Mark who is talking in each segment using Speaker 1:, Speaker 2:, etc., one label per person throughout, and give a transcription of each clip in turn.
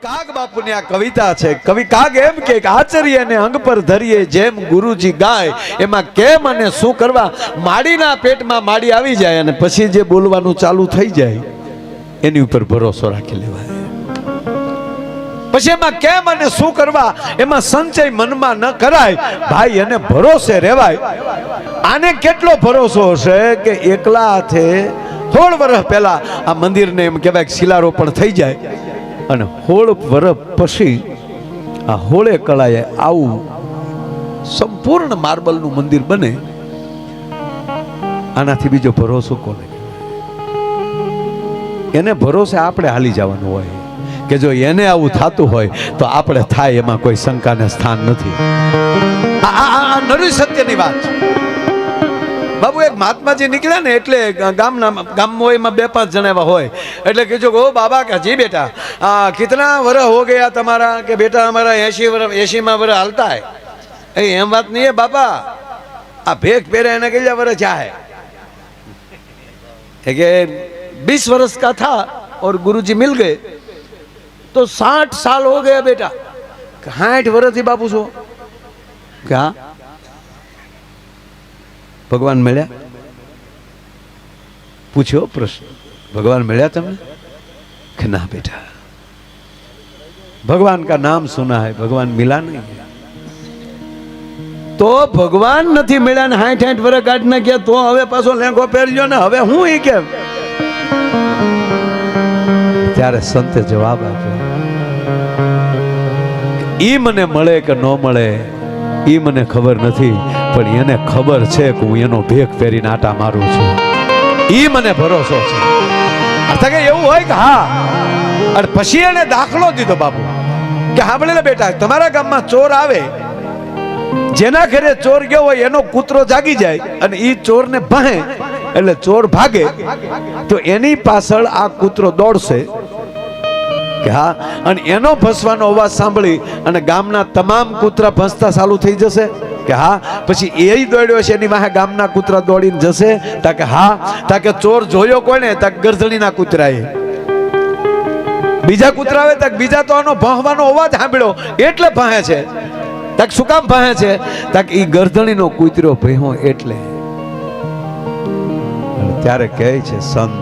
Speaker 1: કાગ બાપુની આ કવિતા છે. કવિ કાગ એમ કે આચર્યને અંગ પર ધરીએ જેમ ગુરુજી ગાય, એમાં કેમ અને શું કરવા. માડીના પેટમાં માડી આવી જાય અને પછી જે બોલવાનું ચાલુ થઈ જાય એની ઉપર ભરોસો રાખી લેવાય. પછી એમાં કેમ અને શું કરવા એમાં સંચય મનમાં ન કરાય ભાઈ, એને ભરોસે રહેવાય. આને કેટલો ભરોસો હશે કે એકલા હાથે 16 વર્ષ પહેલા આ મંદિરને એમ કહેવાય કે શિલારોપણ થઈ જાય અને 16 વર્ષ પછી આ 16 કળાએ આવું સંપૂર્ણ માર્બલનું મંદિર બને. આનાથી બીજો ભરોસો કોને? એને ભરોસે આપણે હાલી જવાનું હોય કે જો એને આવું થતું હોય તો આપણે થાય, એમાં કોઈ શંકાને સ્થાન નથી. આ નરી સત્યની વાત છે બાબુ. એક મહાત્માજી નીકળ્યા ને એટલે ગામમાં એમાં 2-5 જણા એવા હોય એટલે કીધું ઓ બાબા કે જી બેટા કિતના વર્ષ હો ગયા તમારા? કે બેટા हमारा 80 વર્ષ હાલતા है. એમ વાત નહીં है बाबा, આ ભેખ પહેરે એને કેટલા વર્ષ ચાહે? કે 20 વર્ષ का था और गुरुजी मिल गए तो 60 साल हो गया बेटा. 60 વર્ષ થી બાપુ છો क्या भगवान मिला? पूछो प्रश्न, भगवान मिला तुमने? कि ना बेटा, भगवान का नाम सुना है, भगवान मिला नहीं है. तो भगवान नहीं मिला ने 60 વર્ષ કાઢ નાખ્યા તો હવે પાછો લેંગો પહેરજો ને હવે હું ઈ કેમ? ત્યારે સંતે જવાબ આપ્યો, ઈ મને મળે કે ન મળે ઈ મને ખબર નથી, પણ એને ખબર છે કે હું એનો ભેખ પહેરીને આટા મારું છું. ઈ મને ભરોસો છે. અર્થાત કે એવું હોય કે હા. અને પછી એને દાખલો દીધો બાપુ કે સાંભળી લે બેટા, તમારા ગામમાં ચોર આવે, જેના ઘરે ચોર ગયો હોય એનો કૂતરો જાગી જાય અને ઈ ચોરને ભાહે એટલે ચોર ભાગે તો એની પાછળ આ કૂતરો દોડશે કે હા, અને એનો ભસવાનો અવાજ સાંભળી અને ગામના તમામ કૂતરા ભસતા ચાલુ થઈ જશે કે હા. પછી એ દોડ્યો છે એની વાહે ગામના કૂતરા દોડીને જશે તાકે હા, તાકે ચોર જોયો કોને? તાકે ગરધણીના કૂતરાએ. બીજા કૂતરા આવે તાકે બીજા તો આનો ભહવાનો અવાજ સાંભળ્યો એટલે ભાહે છે. તાકે શું કામ ભાહે છે? તાકે ઈ ગરધણીનો કૂતરો ભહ્યો એટલે. ત્યારે કહે છે સંત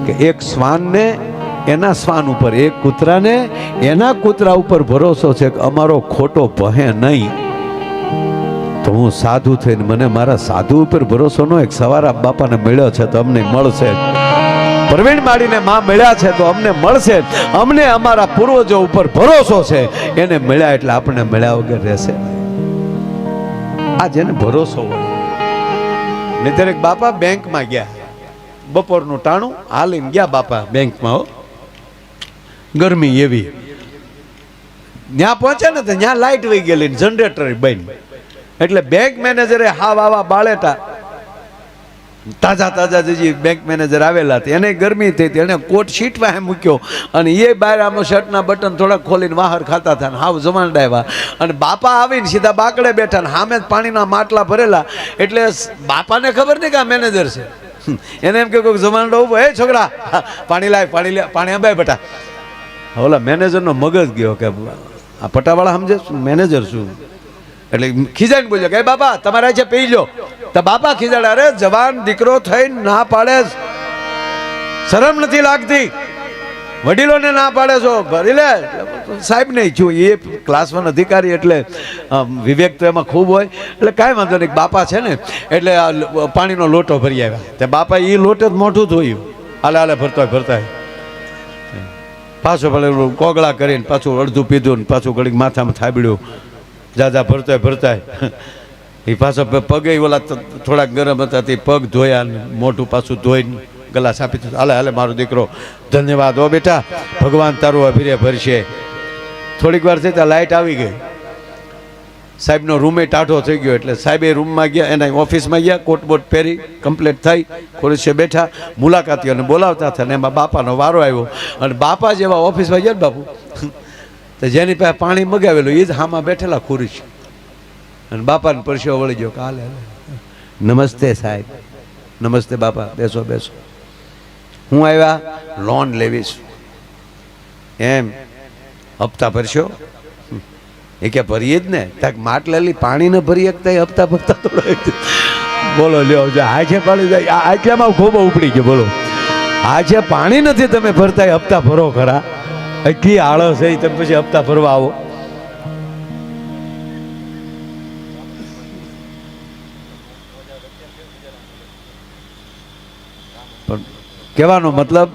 Speaker 1: કે એક શ્વાનને એના શ્વાન ઉપર, એક કૂતરાને એના કૂતરા ઉપર ભરોસો છે કે અમારો ખોટો ભહે નહીં. તો હું સાધુ થઈને મને મારા સાધુ ઉપર ભરોસો ન હોય. સવારા બાપાને મળ્યો છે તો અમને મળશે, પ્રવીણ માડીને માં મળ્યા છે તો અમને મળશે. અમને અમારા પૂર્વજો ઉપર ભરોસો છે, એને મળ્યા એટલે આપણે મળ્યા વગર રહેશે. આ જેને ભરોસો હોય. નહીતર એક બાપા બેંકમાં ગયા, બપોરનું ટાણું હાલીને ગયા બાપા બેંકમાં. હો ગરમી એવી, ત્યાં પહોંચે ને તો ત્યાં લાઈટ વહી ગયેલી, જનરેટર બંધ. એટલે બેંક મેનેજરે હાવ આવા બાળેટા તાજા જે બેંક મેનેજર આવેલા હતા એને ગરમી થઈ હતી, એને કોટ સીટવા મૂક્યો અને એ બહાર આમનો શર્ટના બટન થોડાક ખોલીને વાહર ખાતા હતા. હાવ જમાડાવ્યા અને બાપા આવીને સીધા બાકડે બેઠા ને સામે જ પાણીના માટલા ભરેલા. એટલે બાપાને ખબર નહીં કે આ મેનેજર છે. એને એમ કે કોઈ જમાડો ઉભો, એ છોકરા પાણી લાય, પાણી લે, પાણી આબાય બેટા. ઓલા મેનેજરનો મગજ ગયો કે આ પટાવાળા સમજે મેનેજર શું? એટલે ખીજાઈને બોલ્યો કે બાપા તમારે છે પી લો. તો બાપા ખીજાડે, અરે જવાન દીકરો થઈને ના પાડે, શરમ નથી લાગતી? વડીલોને ના પાડે છો? ભરી લે. સાહેબ નહીં છું, એ ક્લાસ 1 અધિકારી એટલે વિવેક તો એમાં ખૂબ હોય. એટલે કાંઈ વાંધો નહીં, બાપા છે ને એટલે પાણીનો લોટો ભરી આવ્યા. તે બાપા એ લોટે જ મોઢું ધોયું, હાલે ભરતા પાછો ભલે કોગળા કરીને પાછું અડધું પીધું ને પાછું ઘડીક માથામાં થાબડ્યું. જાજા ભરતા એ પાછો પગે ઓલા થોડાક ગરમ હતા તે પગ ધોયા ને મોઢું પાછું ધોઈને ગલાસ આપી દીધું. હાલે મારો દીકરો, ધન્યવાદ હો બેટા, ભગવાન તારું અભિરે ભરશે. થોડીક વાર થઈ ત્યાં લાઇટ આવી ગઈ. સાહેબનો રૂમે ટાઢો થઈ ગયો એટલે સાહેબ એ રૂમમાં ગયા, એના ઓફિસમાં ગયા, કોટબોટ પહેરી કમ્પ્લીટ થઈ, ખુરશીએ બેઠા, મુલાકાતીઓને બોલાવતા હતા ને એમાં બાપાનો વારો આવ્યો. અને બાપા જેવા ઓફિસમાં ગયા ને બાપુ તો જેની પાસે પાણી મગાવેલું એ જ હામાં બેઠેલા ખુરશી. અને બાપાને પરસ્યો વળી ગયો કે હાલે નમસ્તે સાહેબ. નમસ્તે બાપા, બેસો બેસો. હું આવ્યા લોન લેવીશ. એમ હપ્તા ભરશો? એ કે ભરીએ જ ને. તાક માટલાલી પાણી ન ભરી શકતા હપ્તા ભરતા થોડા. બોલો લ્યો, આ છે પાણી જાય આટલામાં ખૂબ ઉપડી ગયો. બોલો, આ છે પાણી નથી તમે ભરતા હપ્તા ભરો ખરા. એટલી આળસ છે તમે પછી હપ્તા ભરવા આવો. પણ કહેવાનો મતલબ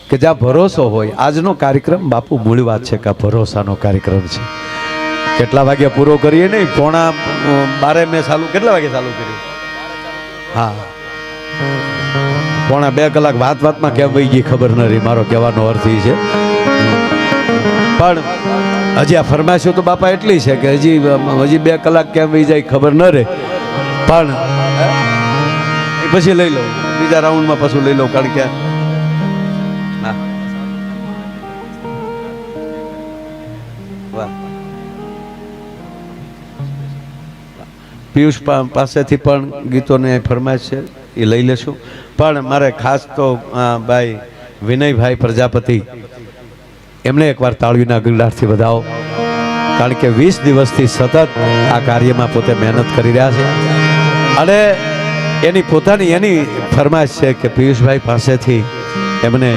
Speaker 1: કે જ્યાં ભરોસો હોય. આજનો કાર્યક્રમ બાપુ મૂળ વાત છે કે ભરોસાનો કાર્યક્રમ છે. કેટલા વાગે પૂરો કરીએ નહીં, 11:30 મેં ચાલુ. કેટલા વાગે ચાલુ કર્યું? હા, 1:45 કલાક વાતમાં કેમ વહી ગઈ ખબર ન રહી. મારો કહેવાનો અર્થ એ છે. પણ હજી આ ફરમાઈશો તો બાપા એટલી છે કે હજી 2 કલાક કેમ વહી જાય ખબર ન રહે. પણ પછી લઈ લઉં, બીજા રાઉન્ડમાં પાછું લઈ લઉં. કારણ કે પિયુષ પાસેથી પણ ગીતોને ફરમાઈશ છે, એ લઈ લેશું. પણ મારે ખાસ તો ભાઈ વિનયભાઈ પ્રજાપતિ, એમણે એકવાર તાળીના ગિરડારથી વધાવો. કારણ કે 20 દિવસથી સતત આ કાર્યમાં પોતે મહેનત કરી રહ્યા છે. અને એની પોતાની એની ફરમાઈશ છે કે પિયુષભાઈ પાસેથી એમને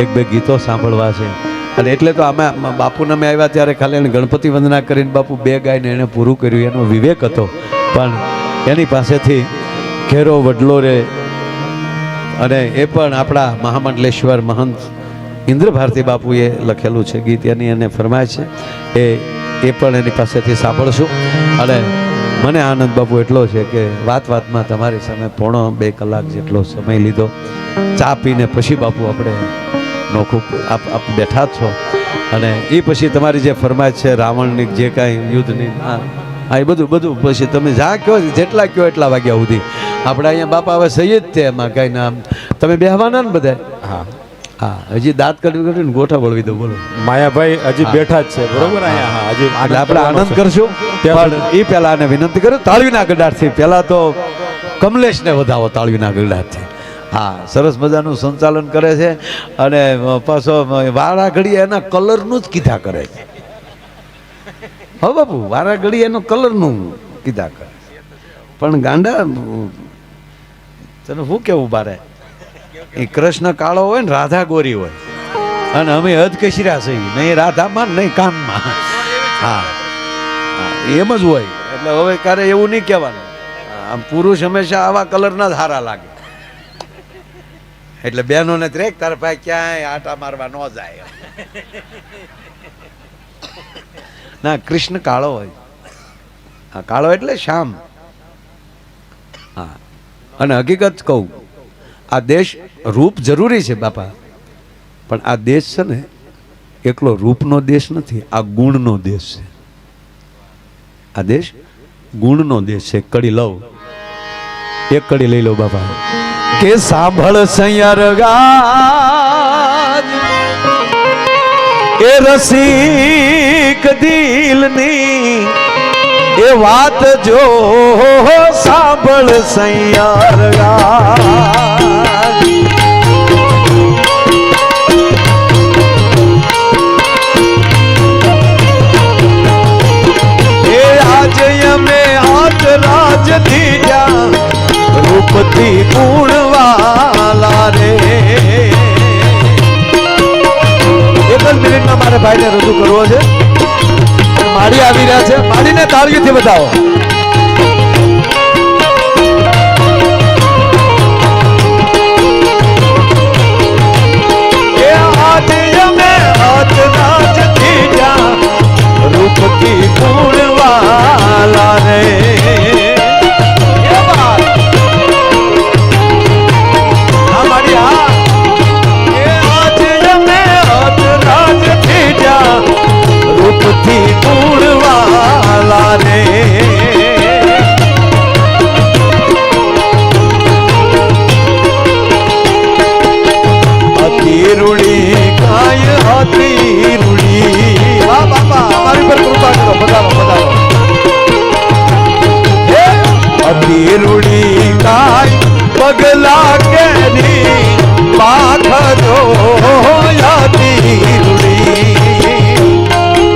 Speaker 1: 1-2 ગીતો સાંભળવા છે. અને એટલે તો અમે બાપુને મેં આવ્યા ત્યારે ખાલી એને ગણપતિ વંદના કરીને બાપુ 2 ગાઈને એને પૂરું કર્યું. એનો વિવેક હતો. પણ એની પાસેથી ઘેરો વડલો રે, અને એ પણ આપણા મહામંડલેશ્વર મહંત ઇન્દ્ર ભારતી બાપુએ લખેલું છે ગીત, એની એને ફરમાય છે. એ પણ એની પાસેથી સાંભળશું. અને મને આનંદ બાપુ એટલો છે કે વાતમાં તમારી સામે 1.5-2 કલાક જેટલો સમય લીધો. ચા પીને પછી બાપુ આપણે નોખું આપ બેઠા છો. અને એ પછી તમારી જે ફરમાઈશ છે રાવણની જે કાંઈ યુદ્ધની, હા એ બધું પછી તમે જ્યાં કહો જેટલા કહો એટલા વાગ્યા સુધી આપણે અહીંયા બાપા હવે સહી જ તે એમાં કાંઈ નામ. તમે બેહવાના ને બધા? હા હા, હજી દાંત કાઢીને ગોઠા વળવી દો. બોલો, માયાભાઈ હજી બેઠા જ છે, બરોબર? અહીંયા હજી આપણે આનંદ કરશું. પણ એ પહેલા આને વિનંતી કરું તાળીના ગરડાથી. પહેલા તો કમલેશને વધાવો તાળીના ગરડાથી. હા, સરસ મજાનું સંચાલન કરે છે. અને પાછો વારા ઘડી એના કલરનું જ કીધા કરે છે. હો બાપુ, વારા ઘડી એનો કલરનું કીધા કરે. પણ ગાંડા તને શું કેવું બારે, એ કૃષ્ણ કાળો હોય ને રાધા ગોરી હોય. અને અમે હદ કશર્યા છે, નહીં રાધામાં નહીં કામમાં. હા, એમ જ હોય. એટલે હવે ક્યારે એવું નહીં કહેવાનું. આમ પુરુષ હંમેશા આવા કલરના જ સારા લાગે. એટલે બહેનોને ત્રેક તારા ભાઈ ક્યાંય આટા મારવા ન જાય. ના, કૃષ્ણ કાળો હોય. હા, કાળો એટલે શ્યામ. હા, અને હકીકત કહું, આ દેશ રૂપ જરૂરી છે બાપા, પણ આ દેશ છે ને એકલો રૂપનો દેશ નથી, આ ગુણનો દેશ છે. આ દેશ ગુણનો દેશ છે. કડી લઉં, એક કડી લઈ લો બાપા. કે સાંભળ સૈયર ગાજ એ રસિક દિલની એ વાત જો સાંભળ સૈયર ગાજ. એ આજે અમે આજ રાજ દીધા રૂપથી ગુણવાલા રે. એક જ મિનિટમાં મારે ભાઈને રજૂ કરવો છે. માળી આવી રહ્યા છે, માળીને તાળીઓથી બતાવો. એ આજે અમે હાથ રાજ દીધા રૂપથી ગુણવાલા રે. રૂપથી ગુણવાલા રે.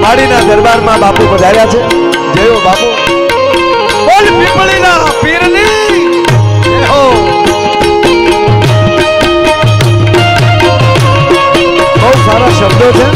Speaker 1: વાડીના દરબારમાં બાપુ પધાર્યા છે. જય હો બાપુ. બોલ પીપળીના પીરની જય હો. બહુ સારા શબ્દો છે.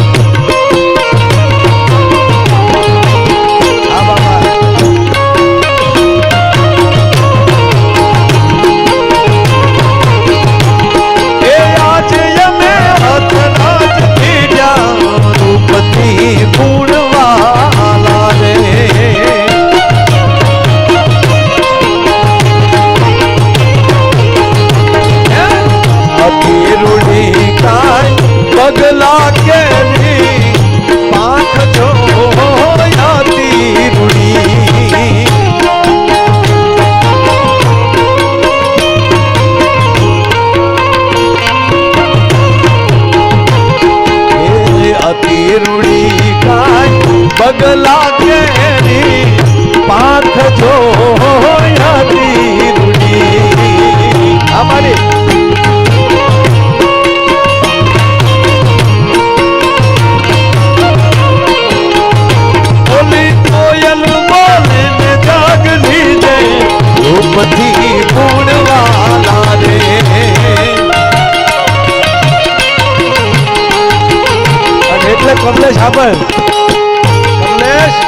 Speaker 1: પગલા કેરી પાંખ જો યાતી રૂડી અતિ રૂડી કાય પગલા કેરી પાંખ જો યાતી રૂડી અમારી બધી ગુણવાલા રે. અને એટલે કમલેશ સાંભળ કમલેશ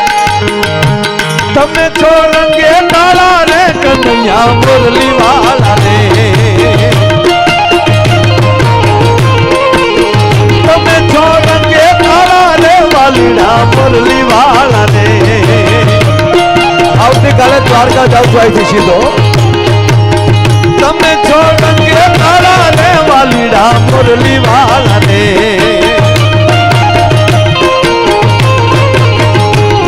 Speaker 1: તમે છો રંગે કાળા રે કનૈયા મુરલી વાલા રે. તમે છો રંગે કાળા રે વાલીડા મુરલી વાલા રે. આવતીકાલે દ્વારકા જાઉં છું અહીંથી સીધો. તમે છો રંગે કાળા રે વાલીડા મુરલી વાલા રે.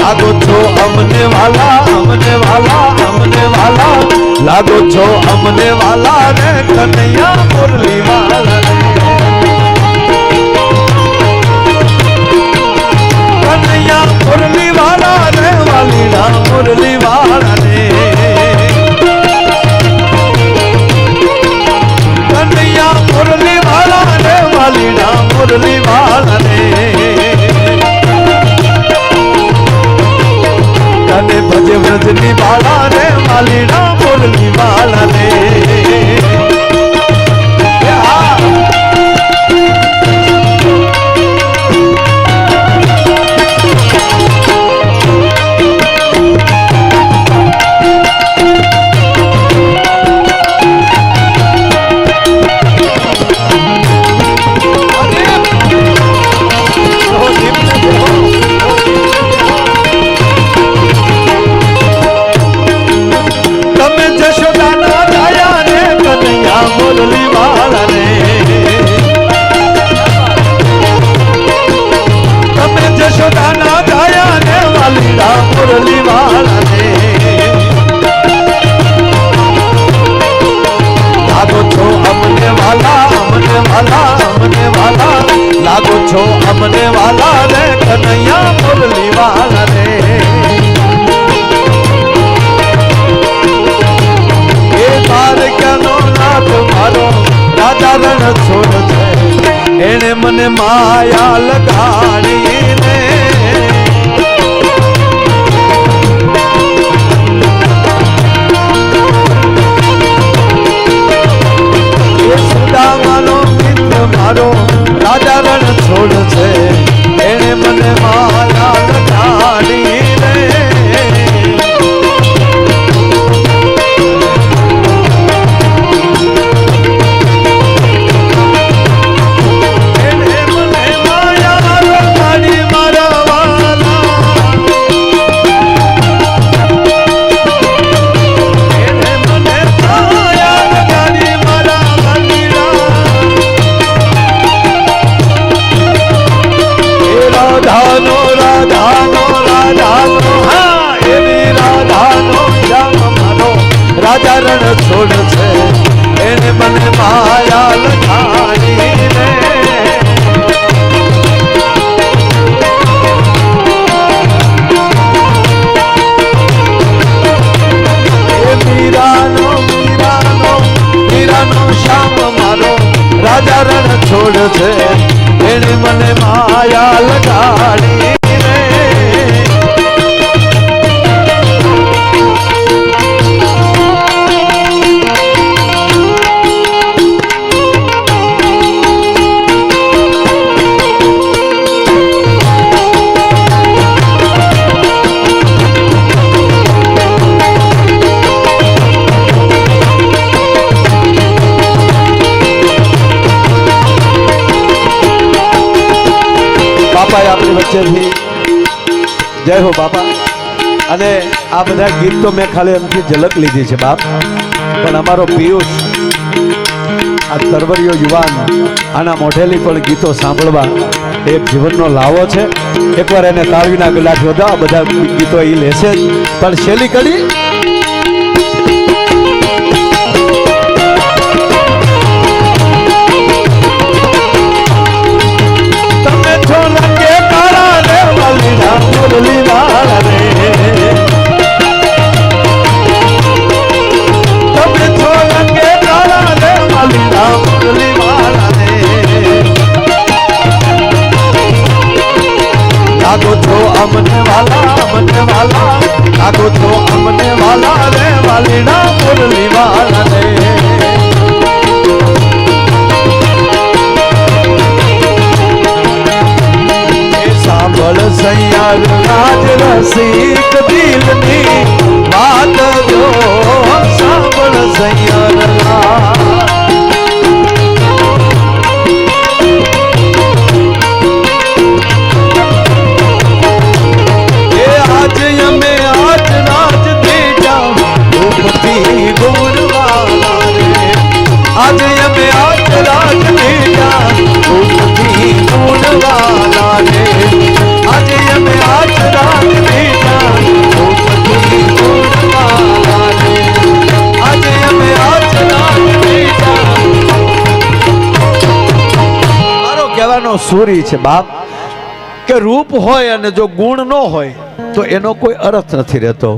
Speaker 1: લાગો છો અમને વાલા અમને વાલા અમને વાલા લાગો છો અમને વાલા રે કનૈયા મુરલી વાલા રે. કનૈયા મુરલી વાલા રે વાલીડા મુરલી વાલા રે. કનૈયા મુરલી વાલા રે વાલીડા મુરલી વાલા રે. કને ભજે વ્રજની વાલા રે વાલીડા મુરલી વાલા રે. લાગો છો અમને વાલા રે કનૈયા મુરલી વાલા રે. એ દ્વારકાનો નાથ મારો રાજા રણ છોડ છે. એને મને માયા લગાડી ને સુદામાનો મિત્ર મારો રાજા રણ છોડ છે. એને મને માયા લગાડી રે. એને મને માયા લગાડી મારા વાલા. એને મને માયા લગાડી મારા વાલીડા. રાધાનો રાધાનો રાધાનો હા એવી રાધાનો શ્યામ મારો રાજા રણ છોડ છે. એને મને માયા લગાડી રે. મીરાનો મીરાનો મીરાનો શ્યામ મારો રાજા રણ છોડ છે. એને મને માયા લગાડી રે. બાપા આપણી વચ્ચેથી જય હો બાપા. અને આ બધા ગીત તો મેં ખાલી એમથી ઝલક લીધી છે બાપ, પણ અમારો પિયુષ આ તરવરિયો યુવાન આના મોઢેલી પણ ગીતો સાંભળવા એ જીવનનો લાવો છે. એકવાર એને તાળવીના ગલાસ વધાવો, બધા ગીતો એ લેશે જ. પણ શેલી કડી તમે છો રંગે કાળા રે વાલીના મુરલી વાળા રે, તમે છો રંગે કાળા રે વાલીના મુરલી વાળા રે, લાગો છો અમને વાલા લાગો છો અમને વાલા રે વાલીના મુરલી વાળા રે. સાંભળ સૈયાર રાજ રસિક દિલની વાત જો, સાંભળ સૈયાર એ આજ અમે આજ રાજ દેજા ઉપતી ગુણવાલા રે, આજ અમે આજ રાજ દેજા ઉપતી ગુણવાલા રે, આજે અમે આજ રાત બેઠા ઉપતી ગુણવાલા રે, આજે અમે આજ રાત બેઠા. મારો કહેવાનો સૂરી છે બાપ કે રૂપ હોય અને જો ગુણ ન હોય તો એનો કોઈ અર્થ નથી રહેતો.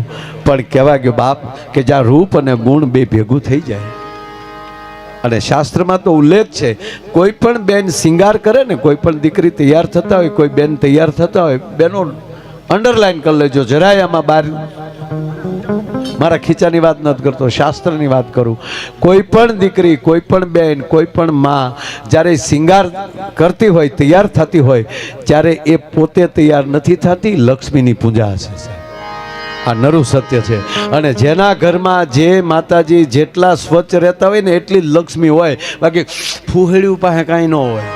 Speaker 1: પણ કહેવા ગયો બાપ કે જ્યાં રૂપ અને ગુણ બે ભેગું થઈ જાય, અને શાસ્ત્રમાં તો ઉલ્લેખ છે, કોઈ પણ બેન શિંગાર કરે ને, કોઈ પણ દીકરી તૈયાર થતા હોય, કોઈ બેન તૈયાર થતા હોય, બેનો અંડરલાઈન કરી લેજો જરાય. આમાં બાર મારા ખીચાની વાત નથી કરતો, શાસ્ત્રની વાત કરું. કોઈ પણ દીકરી, કોઈ પણ બેન, કોઈ પણ માં જ્યારે શિંગાર કરતી હોય, તૈયાર થતી હોય, ત્યારે એ પોતે તૈયાર નથી થતી, લક્ષ્મીની પૂજા હશે. આ નરું સત્ય છે. અને જેના ઘરમાં જે માતાજી જેટલા સ્વચ્છ રહેતા હોય ને એટલી જ લક્ષ્મી હોય, બાકી ફૂહેડ્યું પાસે કાંઈ ન હોય.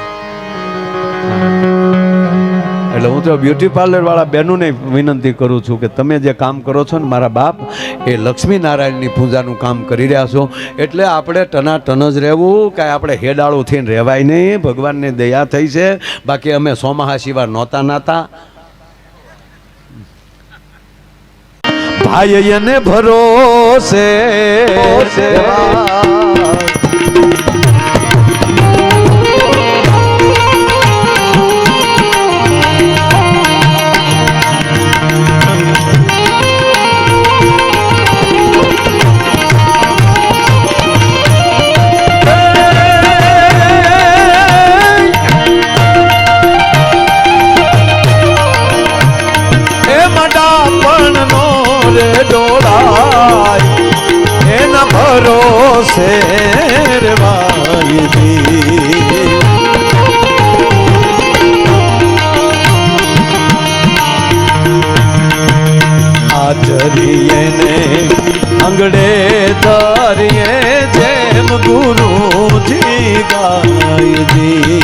Speaker 1: એટલે હું તો બ્યુટી પાર્લર વાળા બહેનોને વિનંતી કરું છું કે તમે જે કામ કરો છો ને મારા બાપ, એ લક્ષ્મી નારાયણની પૂજાનું કામ કરી રહ્યા છો. એટલે આપણે ટનાટન જ રહેવું, કાંઈ આપણે હેડાળું થઈને રહેવાય નહીં. ભગવાનની દયા થઈ છે, બાકી અમે સોમાહા સિવાય નહોતા નાતા. ભાઈ એને ભરોસે એના ભરોસે આચરીએ ને અંગડે ધરીએ જેમ ગુરુજી ગાયજી.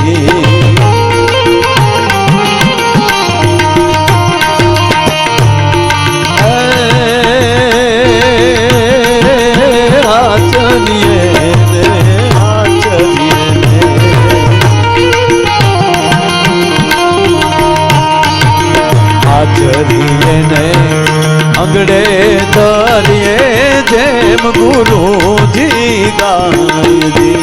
Speaker 1: અંગડે ધરીએ જેમ ગુરુજી ગાયજી.